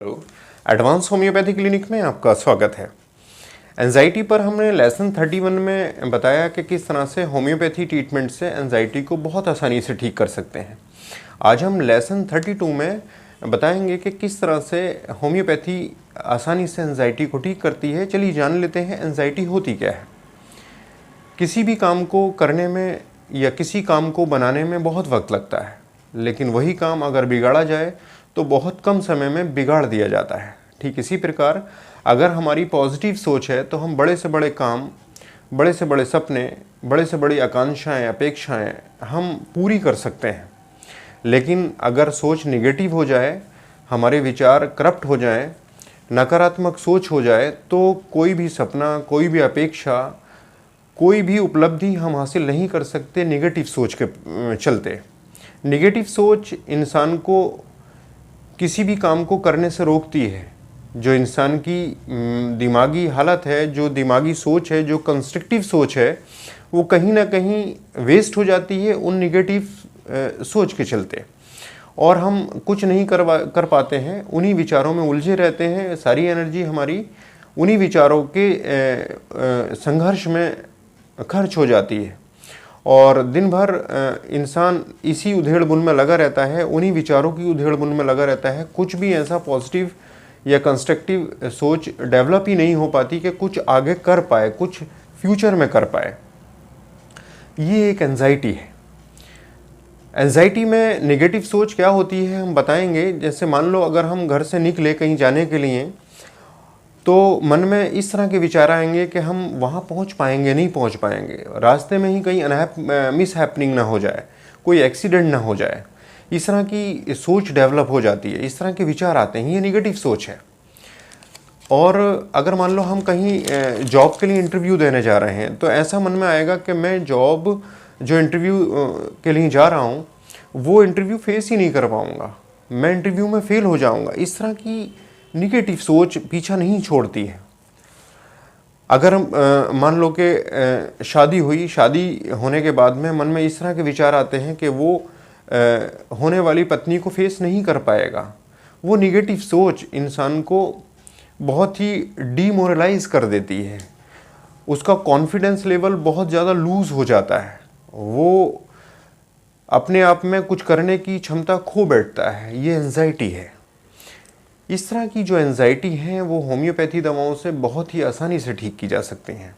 Advance homeopathy clinic में आपका स्वागत है। एंजाइटी पर हमने लेसन 31 में बताया कि किस तरह से होम्योपैथी ट्रीटमेंट से एंजाइटी को बहुत आसानी से ठीक कर सकते हैं। आज हम लेसन 32 में बताएंगे कि किस तरह से होम्योपैथी आसानी से एंजाइटी को ठीक करती है। चलिए जान लेते हैं एंजाइटी होती क्या है। किसी भी काम को करने में या किसी काम को बनाने में बहुत वक्त लगता है, लेकिन वही काम अगर बिगाड़ा जाए तो बहुत कम समय में बिगाड़ दिया जाता है। ठीक इसी प्रकार अगर हमारी पॉजिटिव सोच है तो हम बड़े से बड़े काम, बड़े से बड़े सपने, बड़े से बड़ी आकांक्षाएं, अपेक्षाएं हम पूरी कर सकते हैं। लेकिन अगर सोच निगेटिव हो जाए, हमारे विचार करप्ट हो जाएं, नकारात्मक सोच हो जाए, तो कोई भी सपना, कोई भी अपेक्षा, कोई भी उपलब्धि हम हासिल नहीं कर सकते निगेटिव सोच के चलते। निगेटिव सोच इंसान को किसी भी काम को करने से रोकती है। जो इंसान की दिमागी हालत है, जो दिमागी सोच है, जो कंस्ट्रक्टिव सोच है, वो कहीं ना कहीं वेस्ट हो जाती है उन निगेटिव सोच के चलते, और हम कुछ नहीं कर पाते हैं, उन्हीं विचारों में उलझे रहते हैं। सारी एनर्जी हमारी उन्हीं विचारों के संघर्ष में खर्च हो जाती है और दिन भर इंसान इसी उधेड़-बुन में लगा रहता है, उन्हीं विचारों की उधेड़-बुन में लगा रहता है। कुछ भी ऐसा पॉजिटिव या कंस्ट्रक्टिव सोच डेवलप ही नहीं हो पाती कि कुछ आगे कर पाए, कुछ फ्यूचर में कर पाए। ये एक एंजाइटी है। एंजाइटी में नेगेटिव सोच क्या होती है हम बताएंगे। जैसे मान लो अगर हम घर से निकले कहीं जाने के लिए, तो मन में इस तरह के विचार आएंगे कि हम वहाँ पहुँच पाएंगे, नहीं पहुँच पाएंगे, रास्ते में ही कहीं मिस हैपनिंग ना हो जाए, कोई एक्सीडेंट ना हो जाए। इस तरह की सोच डेवलप हो जाती है, इस तरह के विचार आते हैं। ये नेगेटिव सोच है। और अगर मान लो हम कहीं जॉब के लिए इंटरव्यू देने जा रहे हैं, तो ऐसा मन में आएगा कि मैं जॉब जो इंटरव्यू के लिए जा रहा हूँ वो इंटरव्यू फेस ही नहीं कर पाऊँगा, मैं इंटरव्यू में फेल हो जाऊँगा। इस तरह की निगेटिव सोच पीछा नहीं छोड़ती है। अगर मान लो कि शादी हुई, शादी होने के बाद में मन में इस तरह के विचार आते हैं कि वो होने वाली पत्नी को फेस नहीं कर पाएगा। वो निगेटिव सोच इंसान को बहुत ही डीमोरलाइज कर देती है। उसका कॉन्फिडेंस लेवल बहुत ज़्यादा लूज़ हो जाता है। वो अपने आप में कुछ करने की क्षमता खो बैठता है। ये एंजाइटी है। इस तरह की जो एंजाइटी है वो होम्योपैथी दवाओं से बहुत ही आसानी से ठीक की जा सकती हैं।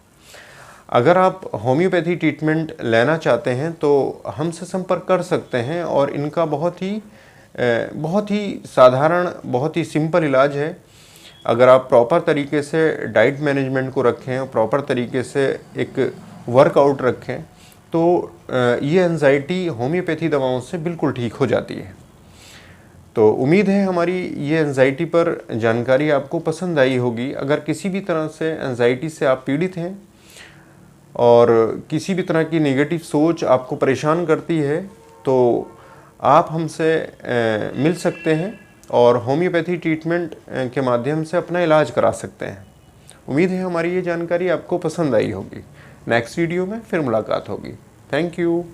अगर आप होम्योपैथी ट्रीटमेंट लेना चाहते हैं तो हमसे संपर्क कर सकते हैं, और इनका बहुत ही साधारण, बहुत ही सिंपल इलाज है। अगर आप प्रॉपर तरीके से डाइट मैनेजमेंट को रखें और प्रॉपर तरीके से एक वर्कआउट रखें, तो ये एंजाइटी होम्योपैथी दवाओं से बिल्कुल ठीक हो जाती है। तो उम्मीद है हमारी ये एंजाइटी पर जानकारी आपको पसंद आई होगी। अगर किसी भी तरह से एंजाइटी से आप पीड़ित हैं और किसी भी तरह की नेगेटिव सोच आपको परेशान करती है, तो आप हमसे मिल सकते हैं और होम्योपैथी ट्रीटमेंट के माध्यम से अपना इलाज करा सकते हैं। उम्मीद है हमारी ये जानकारी आपको पसंद आई होगी। नेक्स्ट वीडियो में फिर मुलाकात होगी। Thank you.